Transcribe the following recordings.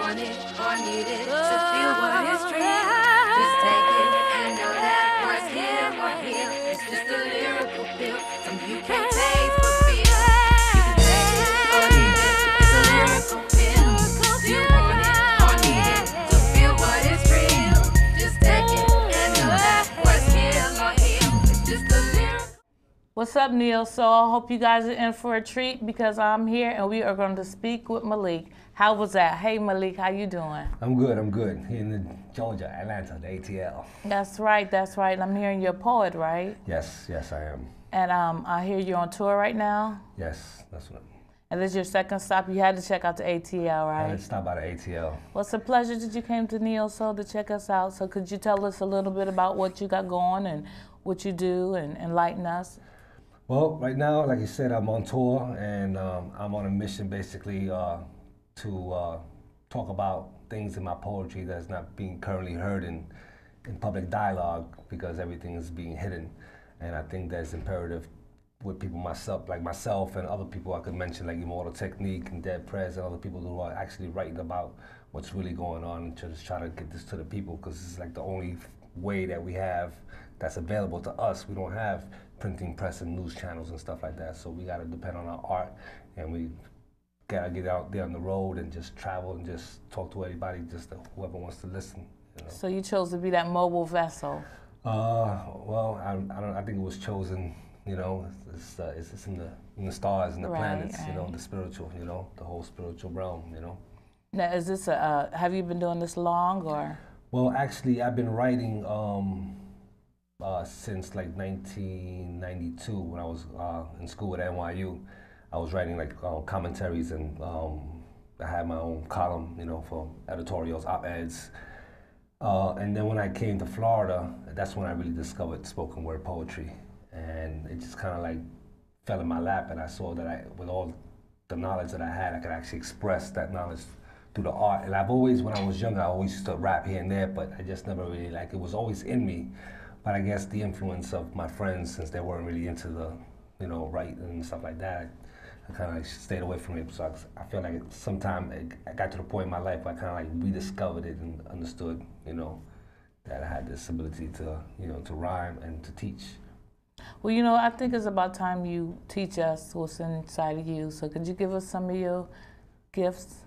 want it or need it to feel what it's real. Just take it and know that what's here or here. It's just a lyrical pill. Some you can't taste but feel. You can take it or leave it. It's a lyrical pill. You want it or need it to feel what it's real. Just take it and know that what's here or here. It's just a lyrical. What's up, Neil? So I hope you guys are in for a treat because I'm here and we are going to speak with Malik. How was that? Hey, Malik, how you doing? I'm good, I'm good. Here in Georgia, Atlanta, the ATL. That's right, that's right. I'm hearing you're a poet, right? Yes, yes, I am. And I hear you're on tour right now? Yes, that's what. And this is your second stop. You had to check out the ATL, right? I had to stop by the ATL. Well, it's a pleasure that you came to Neo Soul to check us out. So could you tell us a little bit about what you got going and what you do and enlighten us? Well, right now, like you said, I'm on tour and I'm on a mission basically to talk about things in my poetry that's not being currently heard in public dialogue because everything is being hidden. And I think that's imperative with people like myself and other people I could mention, like Immortal Technique and Dead Prez and other people who are actually writing about what's really going on and just try to get this to the people because it's like the only way that we have that's available to us. We don't have printing press and news channels and stuff like that, so we got to depend on our art and we gotta get out there on the road and just travel and just talk to anybody, just whoever wants to listen. You know? So you chose to be that mobile vessel. Well, I think it was chosen. You know, it's in the stars and the planets. Right. You know, the spiritual. You know, the whole spiritual realm. You know. Now, is this have you been doing this long or? Well, actually, I've been writing since like 1992 when I was in school at NYU. I was writing like commentaries and I had my own column, you know, for editorials, op-eds. And then when I came to Florida, that's when I really discovered spoken word poetry. And it just kind of like fell in my lap and I saw that with all the knowledge that I had, I could actually express that knowledge through the art. And I've always, when I was younger, I always used to rap here and there, but I just never really, like, it was always in me. But I guess the influence of my friends, since they weren't really into the, you know, writing and stuff like that, I kind of stayed away from it. So I feel like sometime I got to the point in my life where I kind of like rediscovered it and understood, you know, that I had this ability to, you know, to rhyme and to teach. Well, you know, I think it's about time you teach us what's inside of you. So could you give us some of your gifts?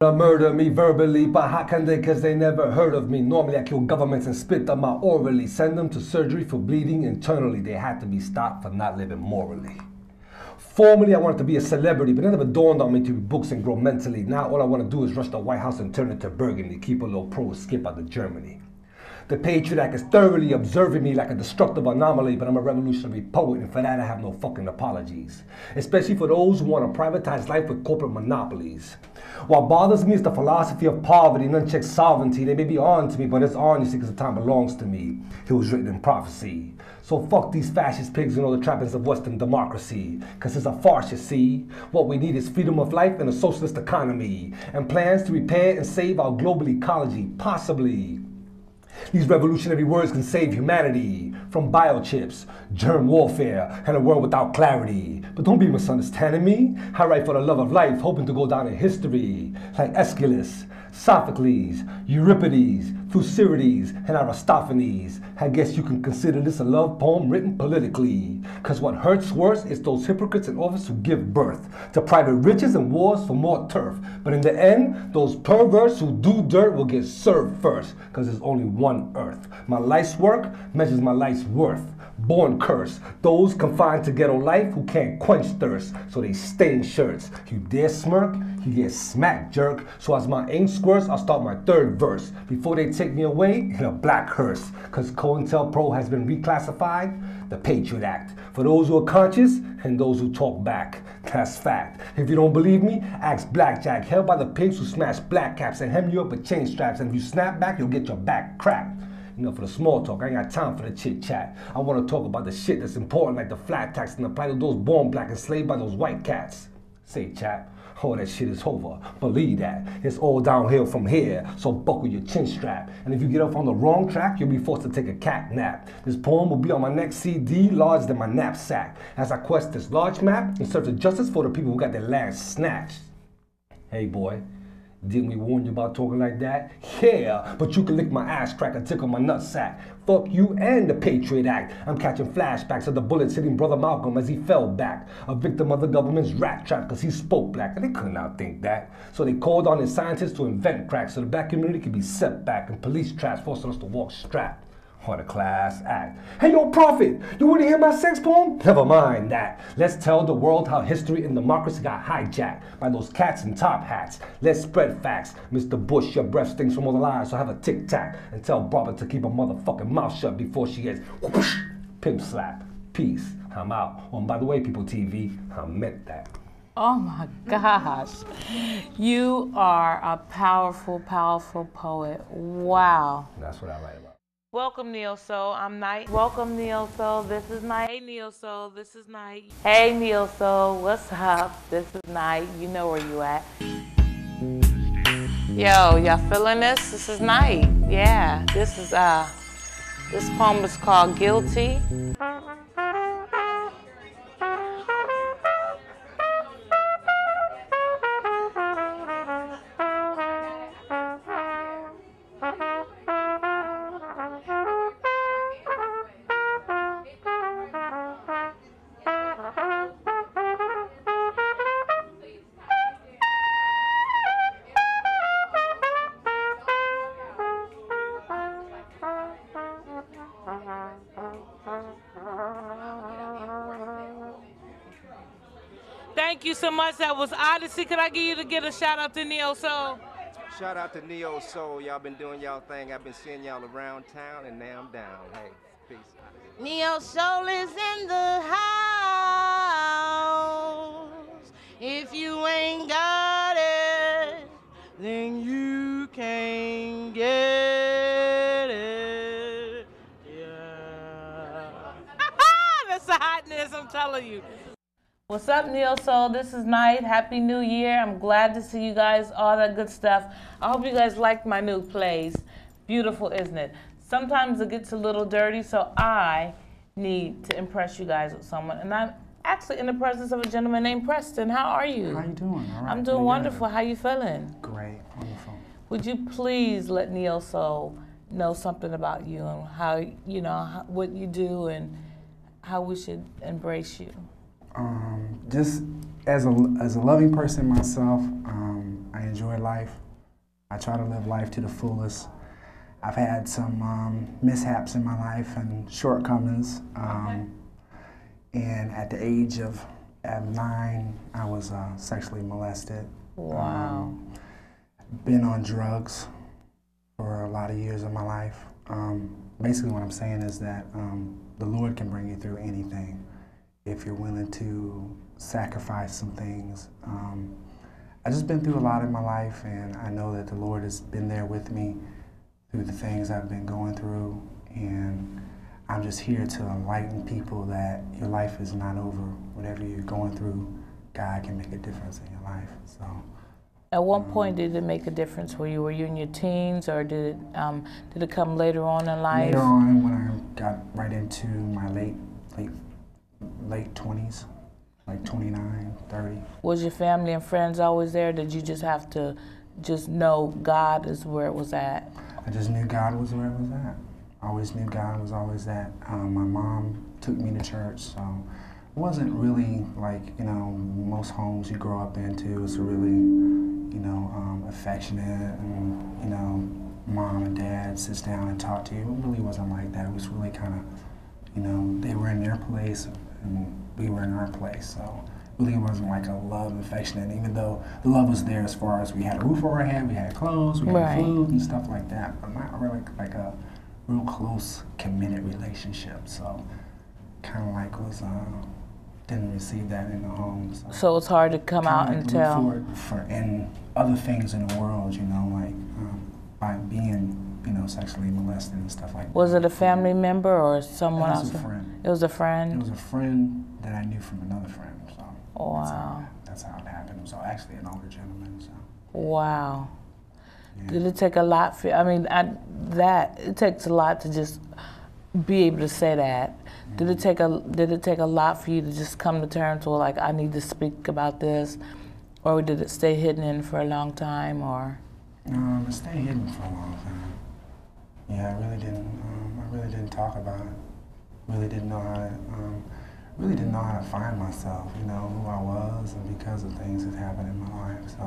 Murder me verbally, but how can they? Cause they never heard of me. Normally I kill governments and spit them out orally. Send them to surgery for bleeding internally. They had to be stopped for not living morally. Formerly I wanted to be a celebrity, but it never dawned on me to read books and grow mentally. Now all I want to do is rush the White House and turn it to Burgundy. Keep a little pro skip out to Germany. The Patriot Act is thoroughly observing me like a destructive anomaly, but I'm a revolutionary poet, and for that I have no fucking apologies. Especially for those who want to privatize life with corporate monopolies. What bothers me is the philosophy of poverty and unchecked sovereignty. They may be on to me, but it's on, you see, because the time belongs to me. It was written in prophecy. So fuck these fascist pigs and all the trappings of Western democracy. Cause it's a farce, you see. What we need is freedom of life and a socialist economy. And plans to repair and save our global ecology, possibly. These revolutionary words can save humanity from biochips, germ warfare, and a world without clarity. But don't be misunderstanding me. I write for the love of life, hoping to go down in history, like Aeschylus, Sophocles, Euripides, Thucydides, and Aristophanes. I guess you can consider this a love poem written politically. Cause what hurts worse is those hypocrites in office who give birth to private riches and wars for more turf. But in the end, those perverts who do dirt will get served first. Cause there's only one earth. My life's work measures my life's worth. Born cursed, those confined to ghetto life who can't quench thirst, so they stain shirts. You dare smirk, you get smacked, jerk. So as my ink squirts, I'll start my third verse before they take me away in a black hearse. Cause COINTELPRO has been reclassified, the Patriot Act. For those who are conscious and those who talk back. That's fact. If you don't believe me, ask Blackjack, held by the pigs who smash black caps and hem you up with chain straps. And if you snap back, you'll get your back cracked. You know, for the small talk, I ain't got time for the chit chat. I want to talk about the shit that's important, like the flat tax and apply to those born black enslaved by those white cats. Say, chap, all that shit is over. Believe that. It's all downhill from here, so buckle your chin strap. And if you get off on the wrong track, you'll be forced to take a cat nap. This poem will be on my next CD, larger than my knapsack, as I quest this large map in search of justice for the people who got their land snatched. Hey boy, Didn't we warn you about talking like that? Yeah, but you can lick my ass crack and tickle my nutsack. Fuck you and the Patriot Act. I'm catching flashbacks of the bullets hitting Brother Malcolm as he fell back. A victim of the government's rat trap because he spoke black, and they couldn't outthink that. So they called on his scientists to invent crack so the black community could be set back and police traps forcing us to walk strapped. What a class act. Hey, yo, Prophet, you want to hear my sex poem? Never mind that. Let's tell the world how history and democracy got hijacked by those cats in top hats. Let's spread facts. Mr. Bush, your breath stinks from all the lies, so have a tic-tac and tell Barbara to keep her motherfucking mouth shut before she gets whoosh, pimp slap. Peace. I'm out. Oh, and by the way, people TV, I meant that. Oh my gosh. You are a powerful, powerful poet. Wow. That's what I write about. Welcome, Neo Soul. I'm Knyte. Welcome, Neo Soul. This is Knyte. Hey, Neo Soul. This is Knyte. Hey, Neo Soul. What's up? This is Knyte. You know where you at. Yo, y'all feeling this? This is Knyte. Yeah. This poem is called Guilty. Thank you so much. That was Odyssey. Could I get a shout out to Neo Soul? Shout out to Neo Soul. Y'all been doing y'all thing. I've been seeing y'all around town, and now I'm down. Hey, peace. Neo Soul is in the house. If you ain't got it, then you can't get it. Yeah. That's the hotness, I'm telling you. What's up, Neo Soul? This is Knyte. Happy New Year. I'm glad to see you guys, all that good stuff. I hope you guys liked my new plays. Beautiful, isn't it? Sometimes it gets a little dirty, so I need to impress you guys with someone. And I'm actually in the presence of a gentleman named Preston. How are you? How you doing? All right. I'm doing wonderful. How you feeling? Great. Wonderful. Would you please let Neo Soul know something about you and how, you know, what you do and how we should embrace you? Just as a loving person myself, I enjoy life. I try to live life to the fullest. I've had some mishaps in my life and shortcomings. And at the age of 9, I was sexually molested. Wow. Been on drugs for a lot of years of my life. Basically what I'm saying is that the Lord can bring you through anything if you're willing to sacrifice some things. I've just been through a lot in my life, and I know that the Lord has been there with me through the things I've been going through, and I'm just here to enlighten people that your life is not over. Whatever you're going through, God can make a difference in your life. So. At what point did it make a difference for you? Were you in your teens, or did it come later on in life? Later on, when I got right into my late 20s, like 29, 30. Was your family and friends always there? Did you just have to know God is where it was at? I just knew God was where it was at. I always knew God was always at. My mom took me to church, so it wasn't really like, you know, most homes you grow up into. It's really, you know, affectionate, and, you know, mom and dad sits down and talk to you. It really wasn't like that. It was really kind of, you know, they were in their place and we were in our place. So it really wasn't like a love and affection. And even though the love was there as far as we had a roof over our head, we had clothes, we had food and stuff like that, but not really like a real close, committed relationship. So kind of like was, didn't receive that in the home. So it's hard to come out and tell. And other things in the world, you know, like by being, you know, sexually molested and stuff like that. Was it a family member or someone else? It was a friend. It was a friend? It was a friend that I knew from another friend, so. Wow. That's how it happened. It was actually an older gentleman, so. Wow. Yeah. Did it take a lot for, I mean, it takes a lot to just be able to say that. Mm-hmm. Did it take a lot for you to just come to terms with, like, I need to speak about this Or did it stay hidden for a long time, or? It stayed hidden for a long time. Yeah, I really didn't talk about it. Really didn't know how to find myself, you know, who I was, and because of things that happened in my life. So,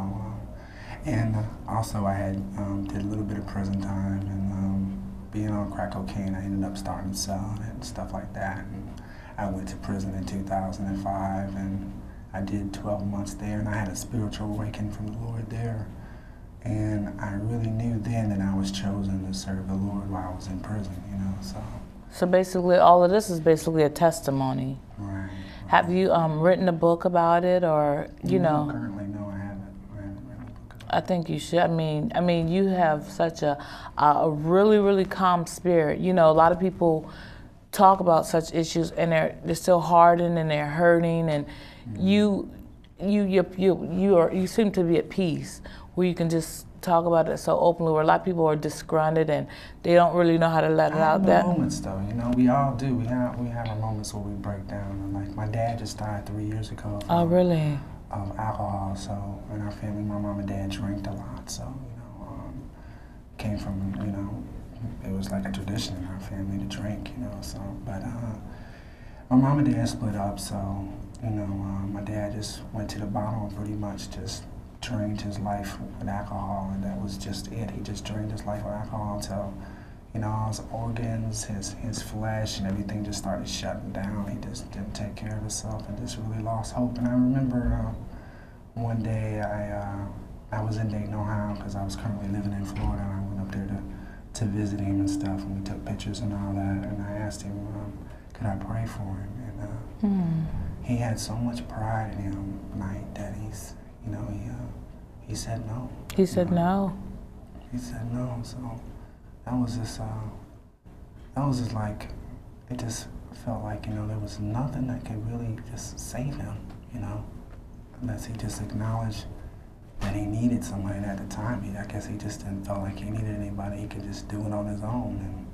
and also I had did a little bit of prison time, and being on crack cocaine, I ended up starting selling it and stuff like that. And I went to prison in 2005, and I did 12 months there, and I had a spiritual awakening from the Lord there. And I really knew then that I was chosen to serve the Lord while I was in prison, you know, so. So basically, all of this is basically a testimony. Right. Have you written a book about it, or, you know? Currently, no, I haven't written a book about it. I think you should. I mean, you have such a really, really calm spirit. You know, a lot of people talk about such issues, and they're still hardened and they're hurting, and you seem to be at peace, where you can just talk about it so openly, where a lot of people are disgruntled and they don't really know how to let it out. There are moments though, you know, we all do. We have our moments where we break down. And like my dad just died 3 years ago. Oh, really? Of alcohol. So in our family, my mom and dad drank a lot. So you know, came from, you know, it was like a tradition in our family to drink, you know. So, but my mom and dad split up. So you know, my dad just went to the bottom and pretty much just drained his life with alcohol, and that was just it. He just drained his life with alcohol until, you know, all his organs, his flesh, and everything just started shutting down. He just didn't take care of himself and just really lost hope. And I remember one day I was in Dayton, Ohio, because I was currently living in Florida, and I went up there to visit him and stuff, and we took pictures and all that, and I asked him, could I pray for him? And he had so much pride in him, Knyte, that he's, you know, he said no. He said no. He said no. So that was just like, it just felt like, you know, there was nothing that could really just save him, you know, unless he just acknowledged that he needed somebody. And at the time, I guess he just didn't feel like he needed anybody. He could just do it on his own. And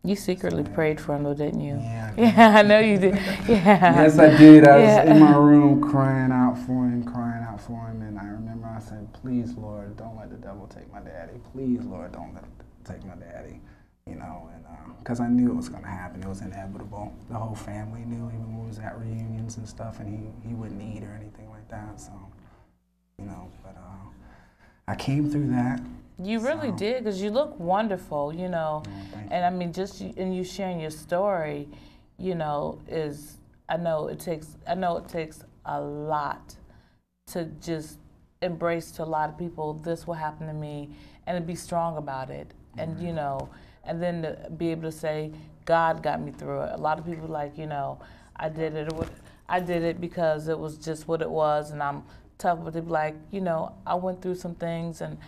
you secretly prayed for him, though, didn't you? Yeah. Yeah, I know you did. Yeah. Yes, I did. I was in my room crying out for him, and I remember I said, please, Lord, don't let the devil take my daddy. Please, Lord, don't let him take my daddy. You know, and because I knew it was going to happen. It was inevitable. The whole family knew, even when we was at reunions and stuff, and he wouldn't eat or anything like that. So, you know, but I came through that. You really did, because you look wonderful, you know. And I mean, just in you sharing your story, you know, I know it takes a lot to just embrace to a lot of people, this will happen to me, and to be strong about it. And you know, and then to be able to say, God got me through it. A lot of people like, you know, I did it because it was just what it was, and I'm tough, but they'd be like, you know, I went through some things, and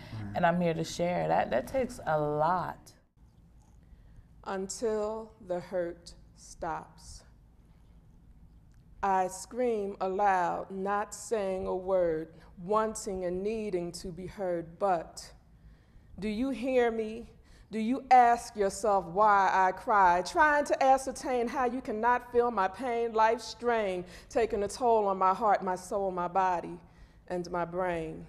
I'm here to share. That takes a lot. Until the hurt stops. I scream aloud, not saying a word, wanting and needing to be heard, but do you hear me? Do you ask yourself why I cry, trying to ascertain how you cannot feel my pain, life's strain, taking a toll on my heart, my soul, my body, and my brain?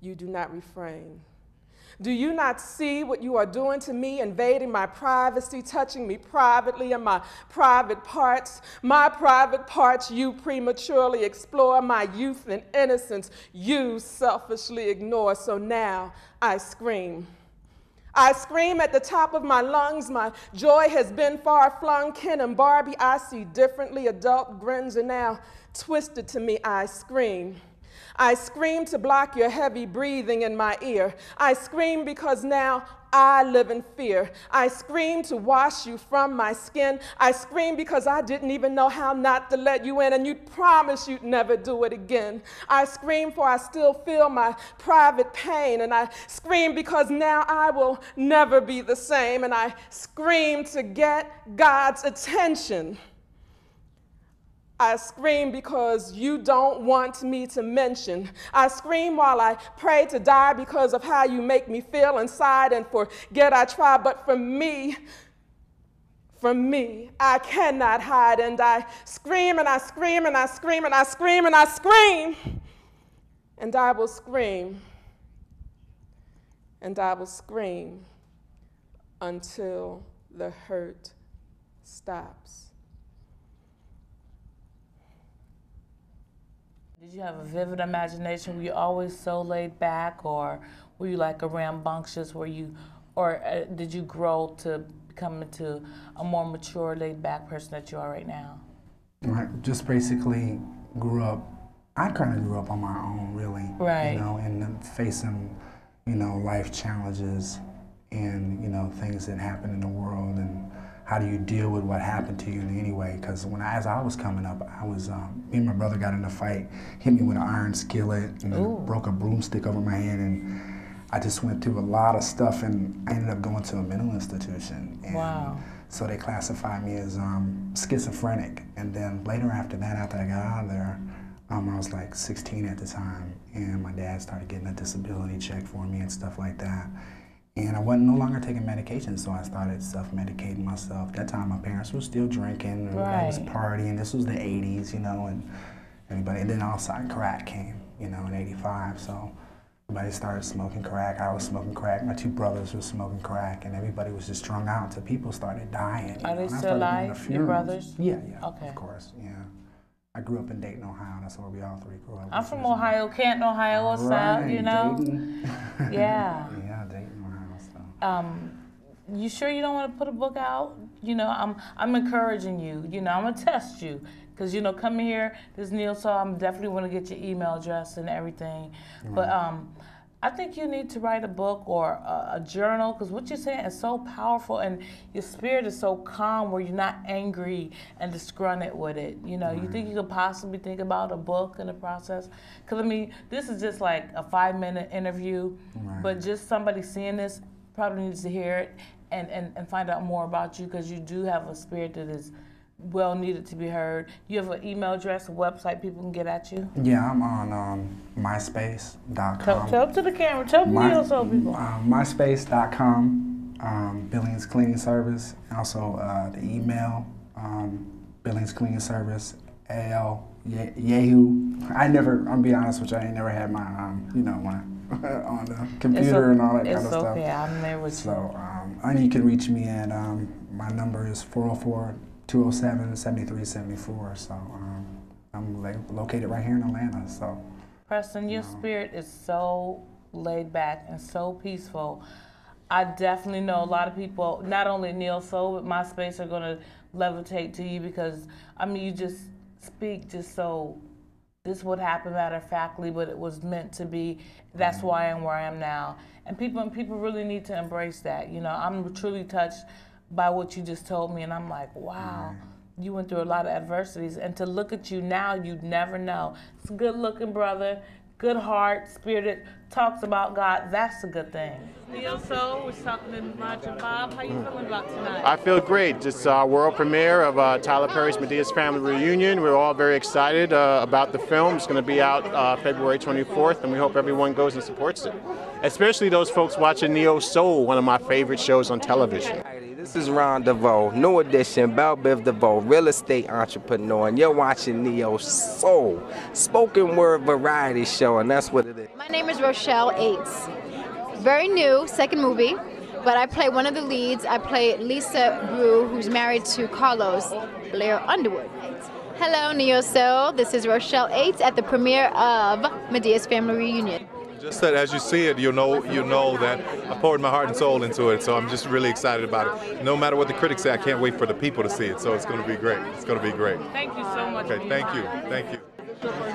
You do not refrain. Do you not see what you are doing to me, invading my privacy, touching me privately in my private parts? My private parts you prematurely explore, my youth and innocence you selfishly ignore. So now I scream. I scream at the top of my lungs, my joy has been far flung. Ken and Barbie, I see differently, adult grins are now twisted to me. I scream. I scream to block your heavy breathing in my ear. I scream because now I live in fear. I scream to wash you from my skin. I scream because I didn't even know how not to let you in, and you promised you'd never do it again. I scream for I still feel my private pain, and I scream because now I will never be the same, and I scream to get God's attention. I scream because you don't want me to mention. I scream while I pray to die because of how you make me feel inside, and forget I try, but for From me, I cannot hide, and I scream and I scream and I scream and I scream and I scream. And I will scream. And I will scream until the hurt stops. Did you have a vivid imagination? Were you always so laid back, or were you like a rambunctious? Did you grow to become into a more mature, laid back person that you are right now? I just basically grew up. I kind of grew up on my own, really. Right. You know, and facing, you know, life challenges and, you know, things that happen in the world, and how do you deal with what happened to you in any way? Because as I was coming up, I was, me and my brother got in a fight, hit me with an iron skillet, and then broke a broomstick over my head, and I just went through a lot of stuff, and I ended up going to a mental institution. And wow. So they classified me as schizophrenic. And then later after that, after I got out of there, I was like 16 at the time, and my dad started getting a disability check for me and stuff like that. And I wasn't no longer taking medication, so I started self-medicating myself. That time, my parents were still drinking, and I was partying. This was the 80s, you know, and everybody. And then all of a sudden, crack came, you know, in '85. So everybody started smoking crack. I was smoking crack. My two brothers were smoking crack, and everybody was just strung out until people started dying. Are they still alive, your brothers? Yeah, okay. Of course, yeah. I grew up in Dayton, Ohio. That's where we all three grew up. I'm from Ohio, Canton, Ohio, what's up, you know? Dayton. Yeah. Yeah, Dayton, Ohio, so. You sure you don't want to put a book out? You know, I'm encouraging you. You know, I'm gonna test you, because you know, coming here, this Neil, so I'm definitely want to get your email address and everything. Right. But I think you need to write a book or a journal, because what you're saying is so powerful, and your spirit is so calm where you're not angry and disgruntled with it. You know, you think you could possibly think about a book in the process? Because I mean, this is just like a 5-minute interview, but just somebody seeing this probably needs to hear it and find out more about you, because you do have a spirit that is well needed to be heard. You have an email address, a website people can get at you? Yeah, I'm on myspace.com. Tell to the camera, tell me so people. myspace.com, Billings Cleaning Service. Also the email, Billings Cleaning Service, Yahoo. I'm being honest with you, I ain't never had my, you know, my on the computer and all that kind of stuff. It's okay, I'm there with you. So, and you can reach me at, my number is 404-207-7374. So I'm located right here in Atlanta. So, Preston, your spirit is so laid back and so peaceful. I definitely know a lot of people, not only Neil Soul, but MySpace, are going to levitate to you, because I mean, you just speak just so. This would happen matter of factly, but it was meant to be. That's why I am where I am now. And people really need to embrace that. You know, I'm truly touched by what you just told me, and I'm like, wow, you went through a lot of adversities. And to look at you now, you'd never know. It's a good-looking brother, good heart, spirited, talks about God. That's a good thing. Neil Soul was talking to Roger Bob. How you feeling about tonight? I feel great. Just our world premiere of Tyler Perry's Medea's Family Reunion. We're all very excited about the film. It's going to be out February 24th, and we hope everyone goes and supports it. Especially those folks watching Neo Soul, one of my favorite shows on television. This is Ron DeVoe, new edition, Belle Biv DeVoe, real estate entrepreneur, and you're watching Neo Soul, spoken word variety show, and that's what it is. My name is Rochelle Aites. Very new, second movie, but I play one of the leads. I play Lisa Brew, who's married to Carlos Blair Underwood. Hello, Neo Soul. This is Rochelle Aites at the premiere of Medea's Family Reunion. Just that as you see it, you know that I poured my heart and soul into it, so I'm just really excited about it. No matter what the critics say, I can't wait for the people to see it, so it's going to be great. It's going to be great. Thank you so much. Okay, thank you. Thank you.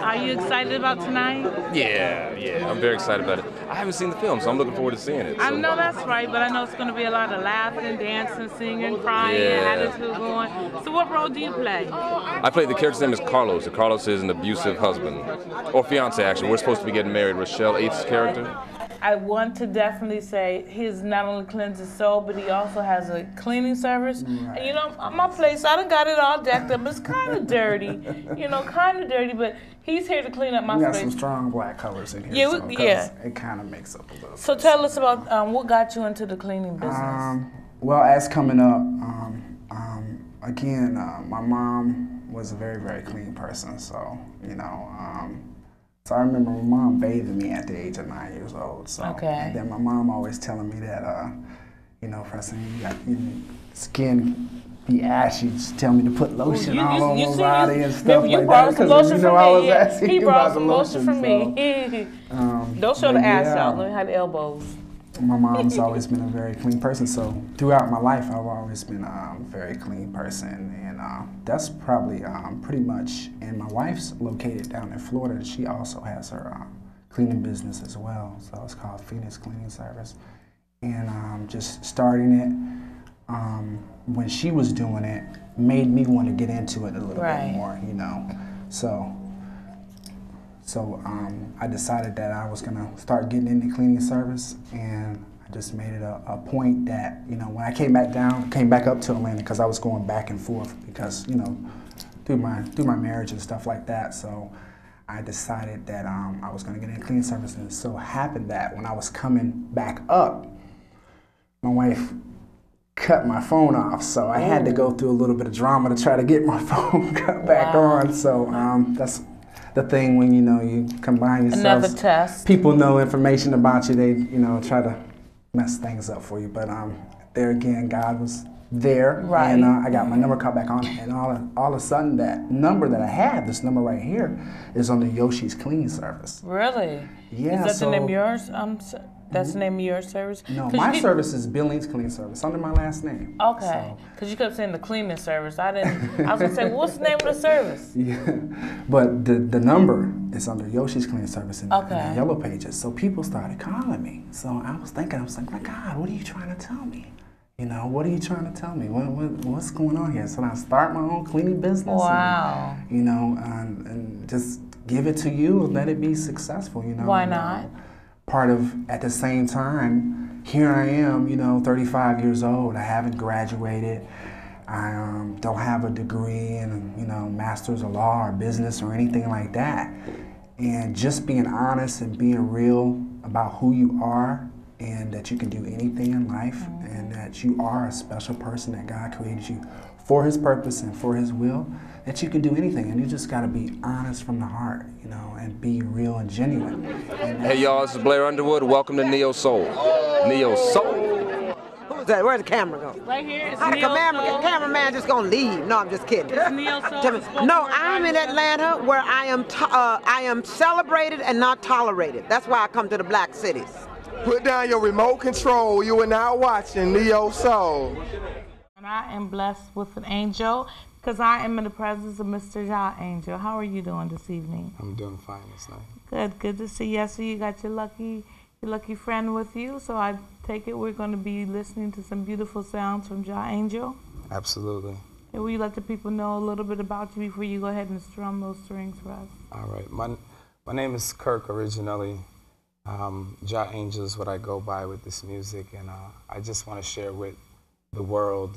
Are you excited about tonight? Yeah, I'm very excited about it. I haven't seen the film, so I'm looking forward to seeing it. I know that's right, but I know it's going to be a lot of laughing, dancing, singing, crying, attitude going. So what role do you play? I play, the character's name is Carlos. Carlos is an abusive husband, or fiance actually. We're supposed to be getting married. Rochelle Aites' character. I want to definitely say he's not only cleans his soul, but he also has a cleaning service. Right. And you know, my place, I done got it all decked up. It's kind of dirty, you know, but he's here to clean up my space. We got some strong black colors in here, it kind of makes up a little. So tell us about what got you into the cleaning business. Well, as coming up, Again, my mom was a very, very clean person, so, you know, so I remember my mom bathing me at the age of 9 years old. So, Okay. And then my mom always telling me that, you know, Preston, you got your skin be ashy. Just tell me to put lotion all over my body and stuff like that. Because you know I was asking he you brought about the some lotion for me. Don't show the ass, y'all. Let me hide the elbows. My mom's always been a very clean person, so throughout my life, I've always been a very clean person, and that's probably pretty much. And my wife's located down in Florida, and she also has her cleaning business as well. So it's called Phoenix Cleaning Service, and just starting it when she was doing it made me want to get into it a little bit more, you know. So I decided that I was gonna start getting into cleaning service, and I just made it a point that, you know, when I came back up to Atlanta, because I was going back and forth because, you know, through my marriage and stuff like that. So I decided that I was gonna get into cleaning service, and it so happened that when I was coming back up, my wife cut my phone off, so I had to go through a little bit of drama to try to get my phone cut back on. So that's the thing when, you know, you combine yourselves. Another test. People know information about you, they, you know, try to mess things up for you. But there again, God was there, and I got my number cut back on, and all of a sudden that number that I had, this number right here, is on the Yoshi's Cleaning Service. Really? Yeah. Is that the name of yours? That's the name of your service? No, my service is Billings Cleaning Service, under my last name. Okay, because you kept saying the cleaning service. I was going to say, well, what's the name of the service? Yeah, but the number is under Yoshi's Cleaning Service in the yellow pages. So people started calling me. So I was like, God, what are you trying to tell me? You know, what are you trying to tell me? What's going on here? So I start my own cleaning business. Wow. And, you know, and just give it to you and let it be successful, you know. Why not? At the same time, here I am, you know, 35 years old. I haven't graduated. I don't have a degree in, you know, master's of law or business or anything like that. And just being honest and being real about who you are, and that you can do anything in life, and that you are a special person, that God created you for His purpose and for His will, that you can do anything, and you just got to be honest from the heart, you know, and be real and genuine. Hey y'all, this is Blair Underwood. Welcome to Neo Soul. Neo Soul. Who's that? Where's the camera go? Right here. It's How the Neo Soul. cameraman just gonna leave? No, I'm just kidding. It's Neo Soul. No, I'm in Atlanta, where I am celebrated and not tolerated. That's why I come to the black cities. Put down your remote control. You are now watching Neo Soul. And I am blessed with an angel, because I am in the presence of Mr. JAH Angel. How are you doing this evening? I'm doing fine this night. Good to see you. I see you got your lucky friend with you, so I take it we're going to be listening to some beautiful sounds from JAH Angel. Absolutely. And will you let the people know a little bit about you before you go ahead and strum those strings for us? All right. My name is Kirk originally. JAH Angel is what I go by with this music, and I just want to share with the world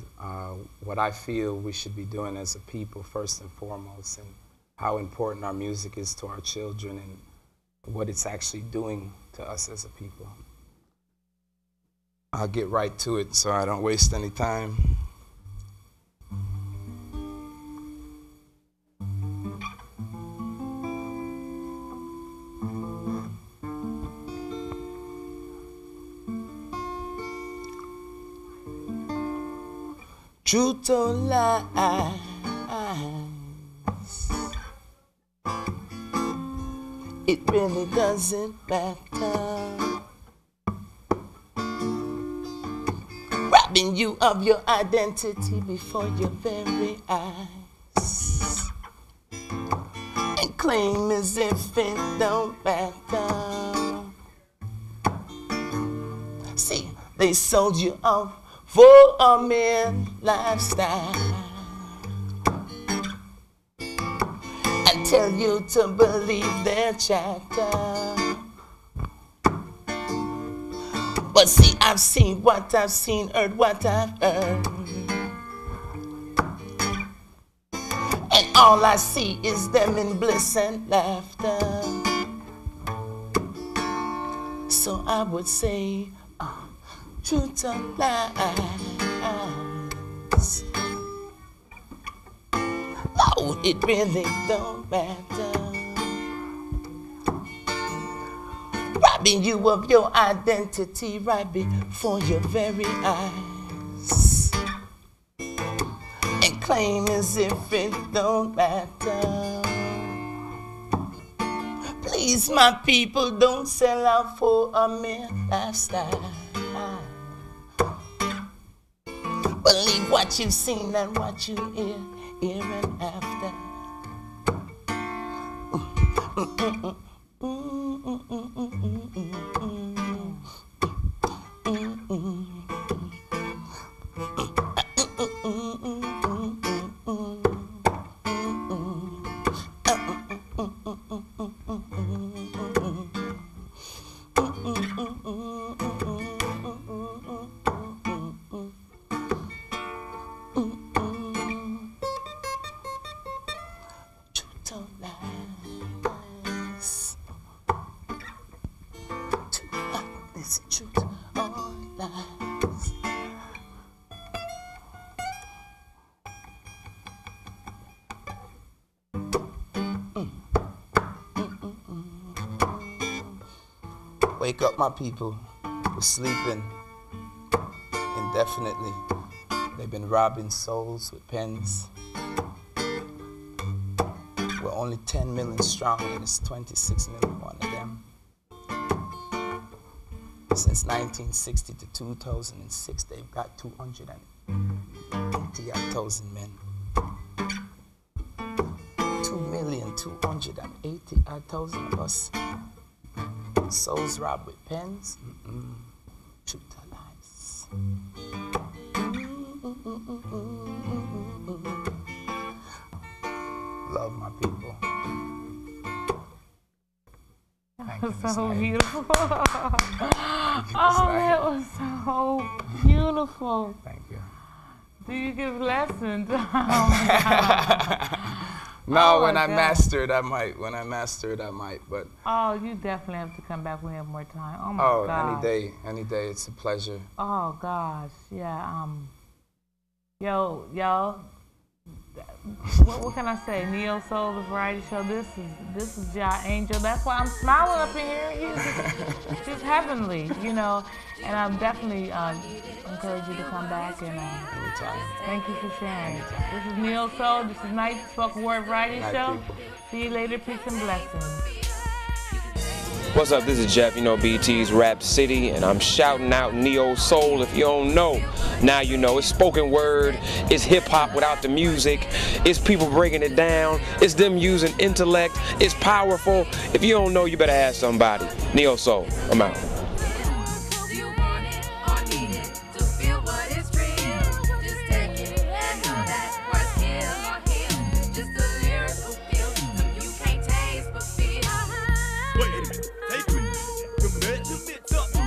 what I feel we should be doing as a people first and foremost, and how important our music is to our children and what it's actually doing to us as a people. I'll get right to it so I don't waste any time. Truth or lies, it really doesn't matter. Robbing you of your identity before your very eyes, and claim as if it don't matter. See, they sold you off for a mere lifestyle, and tell you to believe their chatter. But see, I've seen what I've seen, heard what I've heard, and all I see is them in bliss and laughter. So I would say, truth or lies, Oh, it really don't matter. Robbing you of your identity right before your very eyes, and claim as if it don't matter. Please, my people, don't sell out for a mere lifestyle. Believe what you've seen and what you hear and after. Wake up, my people. We're sleeping indefinitely. They've been robbing souls with pens. We're only 10 million strong, and it's 26 million one of them. Since 1960 to 2006, they've got 280,000 men. 2,280,000 of us. Souls robbed with pens. Truth or lies. Love my people. That was so beautiful. Oh, that was so beautiful. Thank you. Do you give lessons? Oh, no, when I master it, I might. When I master it, I might. But oh, you definitely have to come back when we have more time. Oh my God. Oh, any day. It's a pleasure. Oh gosh, yeah. Y'all. What can I say? Neo Soul, the variety show. This is JAH Angel. That's why I'm smiling up in here. He's just heavenly, you know. And I'm definitely encourage you to come back and thank you for sharing. This is Neo Soul. This is Knyte, Spoken Word Variety Show. See you later. Peace and blessings. What's up? This is Jeff, you know, BT's Rap City, and I'm shouting out Neo Soul. If you don't know, now you know. It's spoken word, it's hip-hop without the music, it's people breaking it down, it's them using intellect, it's powerful. If you don't know, you better ask somebody. Neo Soul, I'm out.